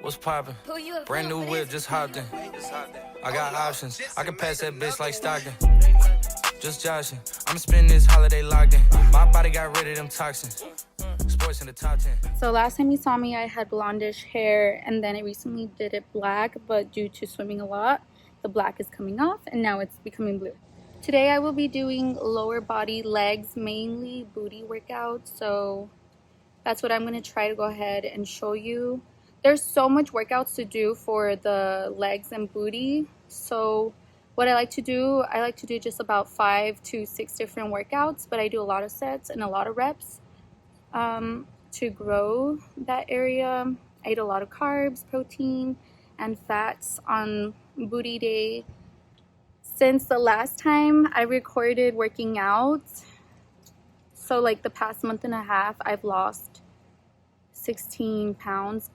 What's poppin'? Brand new whip, just hopped in. I got options. I can pass that bitch like Stockton. Just joshing. I'm spending this holiday locked in. My body got rid of them toxins. Sports in the top 10. So last time you saw me, I had blondish hair, and then I recently did it black, but due to swimming a lot, the black is coming off, and now it's becoming blue. Today I will be doing lower body, legs, mainly booty workouts. So that's what I'm going to try to go ahead and show you. There's so much workouts to do for the legs and booty. So what I like to do just about 5 to 6 different workouts, but I do a lot of sets and a lot of reps to grow that area. I eat a lot of carbs, protein, and fats on booty day. Since the last time I recorded working out, so like the past month and a half, I've lost 16 pounds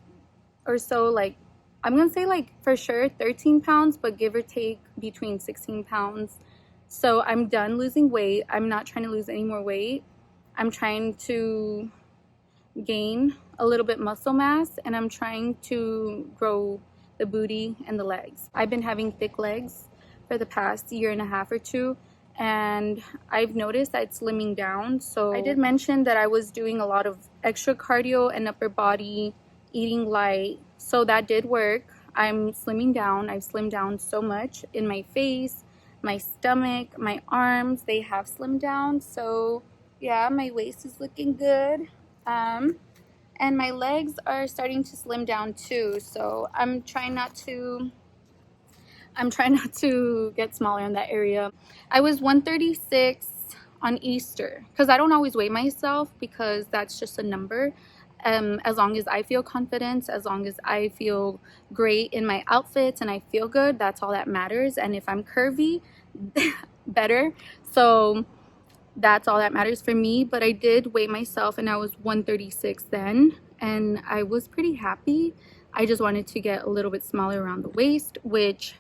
or so. Like, I'm gonna say like for sure 13 pounds, but give or take between 16 pounds. So I'm done losing weight. I'm not trying to lose any more weight. I'm trying to gain a little bit muscle mass, and I'm trying to grow the booty and the legs. I've been having thick legs for the past year and a half or two, and I've noticed that it's slimming down. So I did mention that I was doing a lot of extra cardio and upper body, eating light. So that did work. I'm slimming down. I've slimmed down so much in my face, my stomach, my arms, they have slimmed down. So yeah, my waist is looking good. And my legs are starting to slim down too. So I'm trying not to get smaller in that area. I was 136 on Easter, because I don't always weigh myself, because that's just a number. As long as I feel confident, as long as I feel great in my outfits and I feel good, that's all that matters. And if I'm curvy, better. So that's all that matters for me. But I did weigh myself, and I was 136 then, and I was pretty happy. I just wanted to get a little bit smaller around the waist, which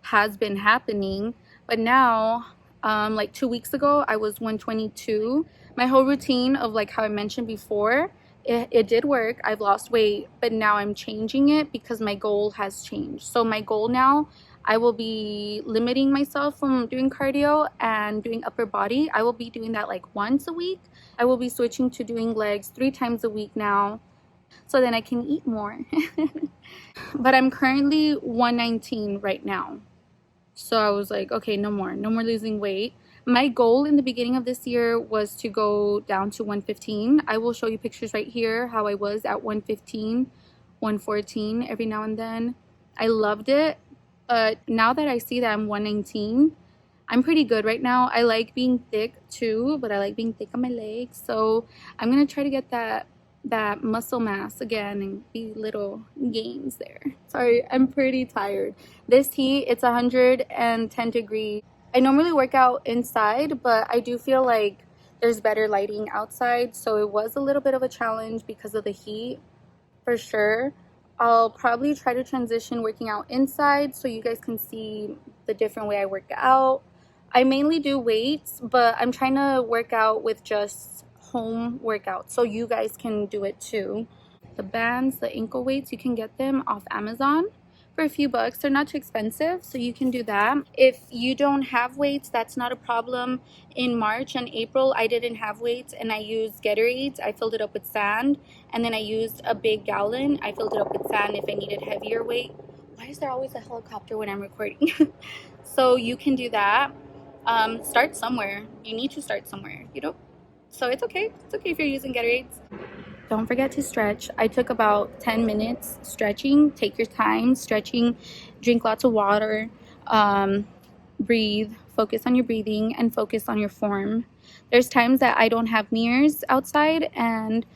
has been happening. But now, like 2 weeks ago, I was 122. My whole routine of, like how I mentioned before, it did work. I've lost weight, but now I'm changing it because my goal has changed. So my goal now, I will be limiting myself from doing cardio and doing upper body. I will be doing that like once a week. I will be switching to doing legs 3 times a week now, so then I can eat more. But I'm currently 119 right now. So I was like, okay, no more losing weight. My goal in the beginning of this year was to go down to 115. I will show you pictures right here how I was at 115, 114 every now and then. I loved it. But now that I see that I'm 119, I'm pretty good right now. I like being thick too, but I like being thick on my legs. So I'm going to try to get that muscle mass again and be little gains there. Sorry, I'm pretty tired. This heat, it's 110 degrees. I normally work out inside, but I do feel like there's better lighting outside. So it was a little bit of a challenge because of the heat, for sure. I'll probably try to transition working out inside so you guys can see the different way I work out. I mainly do weights, but I'm trying to work out with just home workouts so you guys can do it too. The bands, the ankle weights, you can get them off Amazon for a few bucks. They're not too expensive, so you can do that. If you don't have weights, that's not a problem. In March and April, I didn't have weights, and I used Gatorades. I filled it up with sand, and then I used a big gallon. I filled it up with sand if I needed heavier weight. Why is there always a helicopter when I'm recording? So you can do that. Start somewhere. You need to start somewhere, you know? So it's okay. It's okay if you're using Gatorades. Don't forget to stretch. I took about 10 minutes stretching. Take your time stretching. Drink lots of water. Breathe. Focus on your breathing and focus on your form. There's times that I don't have mirrors outside, and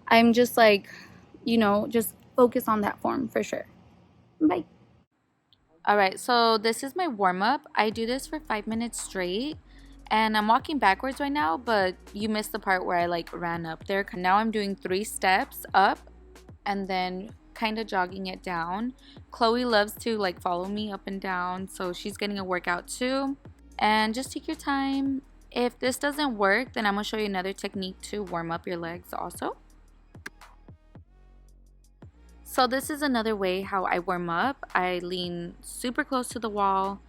I'm just like, you know, just focus on that form for sure. Bye. All right, so this is my warm-up. I do this for 5 minutes straight, and I'm walking backwards right now, but you missed the part where I like ran up there. Now I'm doing 3 steps up and then kind of jogging it down. Chloe loves to like follow me up and down, so she's getting a workout too. And just take your time. If this doesn't work, then I'm gonna show you another technique to warm up your legs also. So this is another way how I warm up. I lean super close to the wall,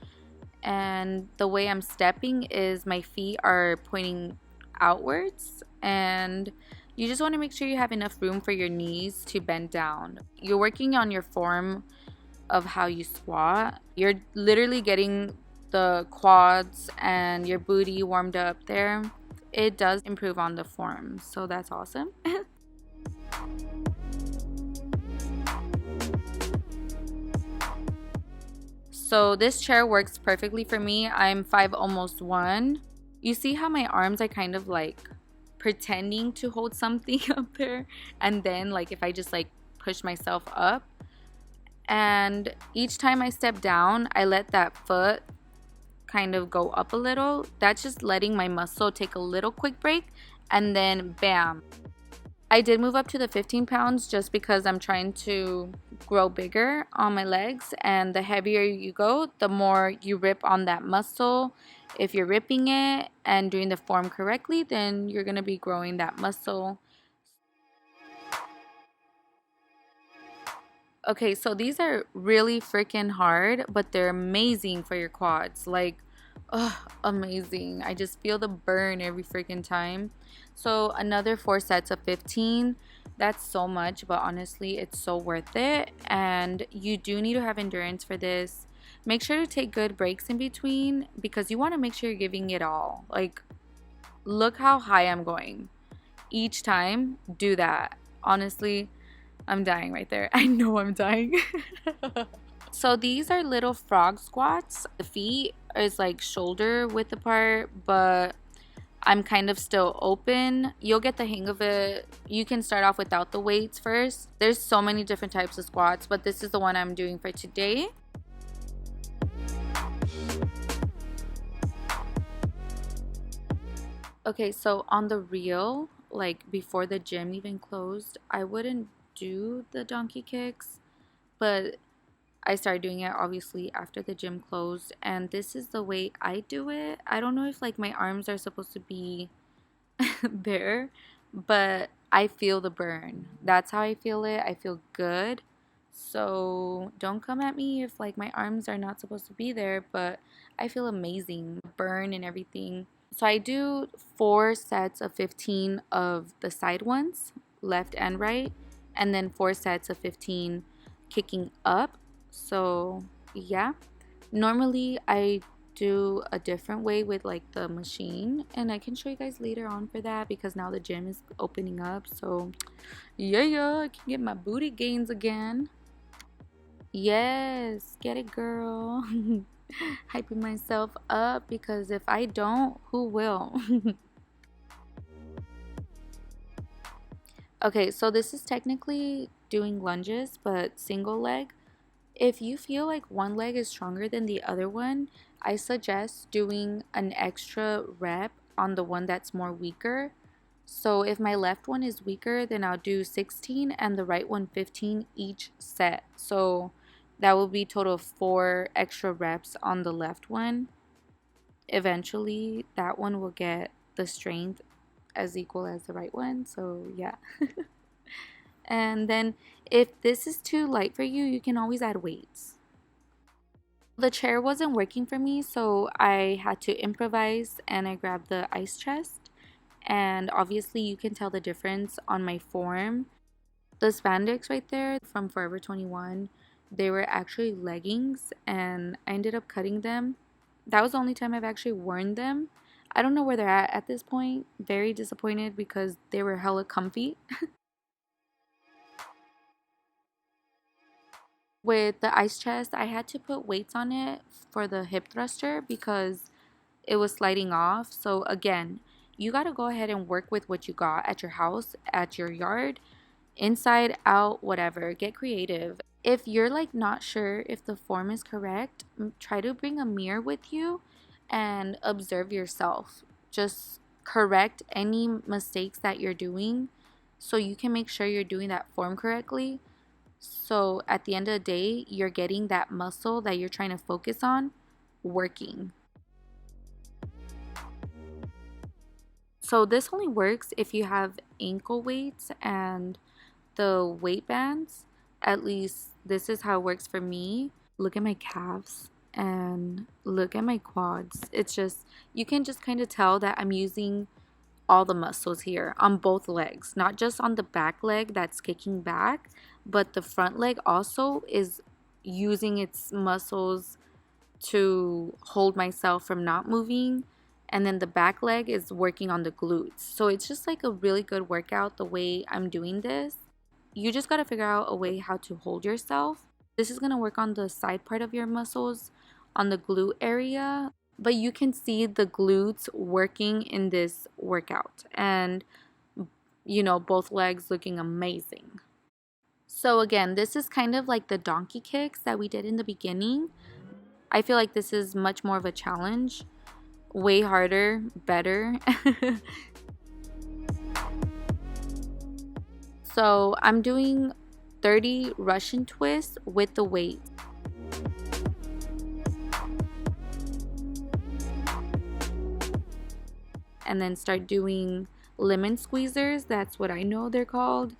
and the way I'm stepping is my feet are pointing outwards, and you just want to make sure you have enough room for your knees to bend down. You're working on your form of how you squat. You're literally getting the quads and your booty warmed up there. It does improve on the form, so that's awesome. So this chair works perfectly for me. I'm 5 almost 1. You see how my arms are kind of like pretending to hold something up there, and then like if I just like push myself up, and each time I step down I let that foot kind of go up a little. That's just letting my muscle take a little quick break, and then bam. I did move up to the 15 pounds just because I'm trying to grow bigger on my legs, and the heavier you go, the more you rip on that muscle. If you're ripping it and doing the form correctly, then you're going to be growing that muscle. Okay, so these are really freaking hard, but they're amazing for your quads. Like, oh, amazing. I just feel the burn every freaking time. So another 4 sets of 15. That's so much, but honestly, it's so worth it. And you do need to have endurance for this. Make sure to take good breaks in between because you want to make sure you're giving it all. Like, look how high I'm going. Each time, do that. Honestly, I'm dying right there. I know I'm dying. So these are little frog squats. The feet is like shoulder width apart, but I'm kind of still open. You'll get the hang of it. You can start off without the weights first. There's so many different types of squats, but this is the one I'm doing for today. Okay, so on the reel, like before the gym even closed, I wouldn't do the donkey kicks, but I started doing it obviously after the gym closed, and this is the way I do it. I don't know if like my arms are supposed to be there, but I feel the burn. That's how I feel it. I feel good. So don't come at me if like my arms are not supposed to be there, but I feel amazing. Burn and everything. So I do 4 sets of 15 of the side ones, left and right, and then 4 sets of 15 kicking up. So yeah, normally I do a different way with like the machine, and I can show you guys later on for that because now the gym is opening up. So yeah, I can get my booty gains again. Yes, get it, girl. Hyping myself up because if I don't, who will? Okay, so this is technically doing lunges, but single leg. If you feel like one leg is stronger than the other one, I suggest doing an extra rep on the one that's more weaker. So if my left one is weaker, then I'll do 16 and the right one 15 each set. So that will be total of 4 extra reps on the left one. Eventually, that one will get the strength as equal as the right one. So yeah. And then if this is too light for you, you can always add weights. The chair wasn't working for me, so I had to improvise and I grabbed the ice chest. And obviously you can tell the difference on my form. The spandex right there from Forever 21, they were actually leggings and I ended up cutting them. That was the only time I've actually worn them. I don't know where they're at this point. Very disappointed because they were hella comfy. With the ice chest, I had to put weights on it for the hip thruster because it was sliding off. So again, you got to go ahead and work with what you got at your house, at your yard, inside, out, whatever. Get creative. If you're like not sure if the form is correct, try to bring a mirror with you and observe yourself. Just correct any mistakes that you're doing so you can make sure you're doing that form correctly. So at the end of the day, you're getting that muscle that you're trying to focus on working. So this only works if you have ankle weights and the weight bands. At least this is how it works for me. Look at my calves and look at my quads. It's just, you can just kind of tell that I'm using all the muscles here on both legs, not just on the back leg that's kicking back, but the front leg also is using its muscles to hold myself from not moving. And then the back leg is working on the glutes. So it's just like a really good workout the way I'm doing this. You just got to figure out a way how to hold yourself. This is going to work on the side part of your muscles, on the glute area. But you can see the glutes working in this workout. And, you know, both legs looking amazing. So again, this is kind of like the donkey kicks that we did in the beginning. I feel like this is much more of a challenge. Way harder, better. So I'm doing 30 Russian twists with the weight. And then start doing lemon squeezers. That's what I know they're called.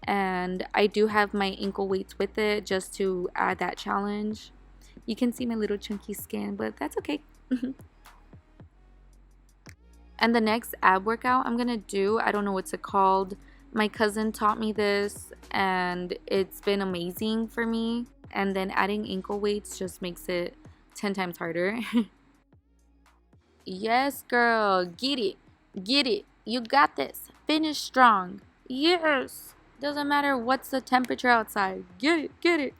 And I do have my ankle weights with it just to add that challenge. You can see my little chunky skin, but that's okay. And the next ab workout I'm gonna do, I don't know what's it called. My cousin taught me this and it's been amazing for me. And then adding ankle weights just makes it 10 times harder. Yes, girl, get it. Get it. You got this. Finish strong. Yes. Doesn't matter what's the temperature outside. Get it. Get it.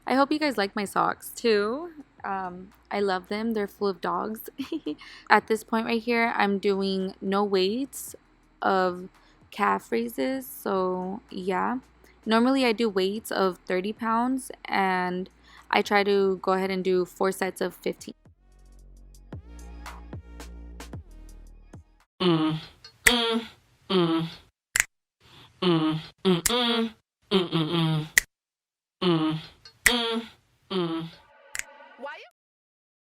I hope you guys like my socks too. I love them. They're full of dogs. At this point right here, I'm doing no weights of calf raises. So yeah, normally I do weights of 30 pounds and I try to go ahead and do 4 sets of 15. Mm, mm, mm, mm, mm, mm, mm, mm, mm.